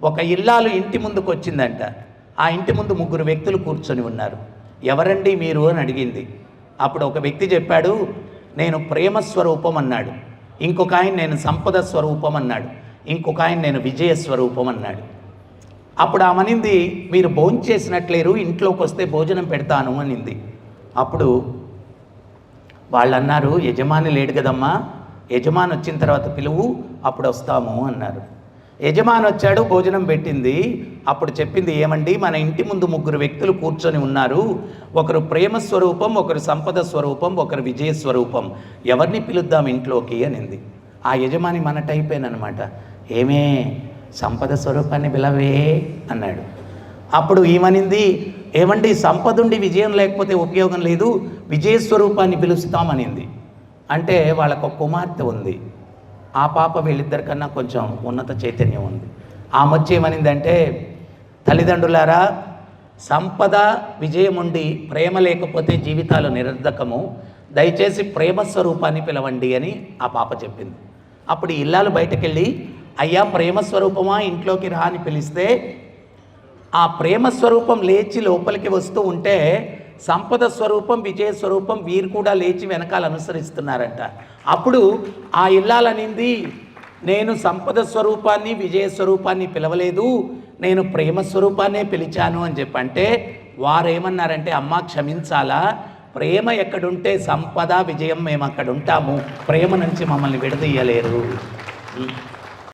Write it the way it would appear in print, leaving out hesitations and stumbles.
ఒక ఇల్లాలు ఇంటి ముందుకు వచ్చిందంట. ఆ ఇంటి ముందు 3 వ్యక్తులు కూర్చొని ఉన్నారు. ఎవరండి మీరు అని అడిగింది. అప్పుడు ఒక వ్యక్తి చెప్పాడు, నేను ప్రేమ స్వరూపం అన్నాడు. ఇంకొక ఆయన నేను సంపద స్వరూపం అన్నాడు. ఇంకొక ఆయన నేను విజయ స్వరూపం అన్నాడు. అప్పుడు ఆమనింది, మీరు భోంచేసినట్లేరు, ఇంట్లోకి వస్తే భోజనం పెడతాను అనింది. అప్పుడు వాళ్ళు అన్నారు, యజమాని లేడు కదమ్మా, యజమాని వచ్చిన తర్వాత పిలువు, అప్పుడు వస్తాము అన్నారు. యజమాని వచ్చాడు, భోజనం పెట్టింది. అప్పుడు చెప్పింది, ఏమండి మన ఇంటి ముందు 3 వ్యక్తులు కూర్చొని ఉన్నారు, ఒకరు ప్రేమ స్వరూపం, ఒకరు సంపద స్వరూపం, ఒకరు విజయ స్వరూపం, ఎవరిని పిలుద్దాం ఇంట్లోకి అనింది. ఆ యజమాని మన టైపేనమాట. ఏమే సంపద స్వరూపాన్ని పిలవే అన్నాడు. అప్పుడు ఈమనింది, ఏమండి సంపద ఉండి విజయం లేకపోతే ఉపయోగం లేదు, విజయ స్వరూపాన్ని పిలుస్తామనింది. అంటే వాళ్ళకు ఒక కుమార్తె ఉంది. ఆ పాప వీళ్ళిద్దరికన్నా కొంచెం ఉన్నత చైతన్యం ఉంది. ఆమె వచ్చి ఏమనిందంటే, తల్లిదండ్రులారా, సంపద విజయం ఉండి ప్రేమ లేకపోతే జీవితాలు నిరర్ధకము, దయచేసి ప్రేమ స్వరూపాన్ని పిలవండి అని ఆ పాప చెప్పింది. అప్పుడు ఇల్లాలు బయటకెళ్ళి, అయ్యా ప్రేమ స్వరూపమా ఇంట్లోకి రా అని పిలిస్తే, ఆ ప్రేమ స్వరూపం లేచి లోపలికి వస్తూ ఉంటే సంపద స్వరూపం విజయ స్వరూపం వీరు కూడా లేచి వెనకాల అనుసరిస్తున్నారంట. అప్పుడు ఆ ఇల్లాలనింది, నేను సంపద స్వరూపాన్ని విజయ స్వరూపాన్ని పిలవలేదు, నేను ప్రేమ స్వరూపాన్నే పిలిచాను అని చెప్పంటే వారేమన్నారంటే, అమ్మ క్షమించాలా, ప్రేమ ఎక్కడుంటే సంపద విజయం మేము అక్కడ ఉంటాము, ప్రేమ నుంచి మమ్మల్ని విడదీయలేరు.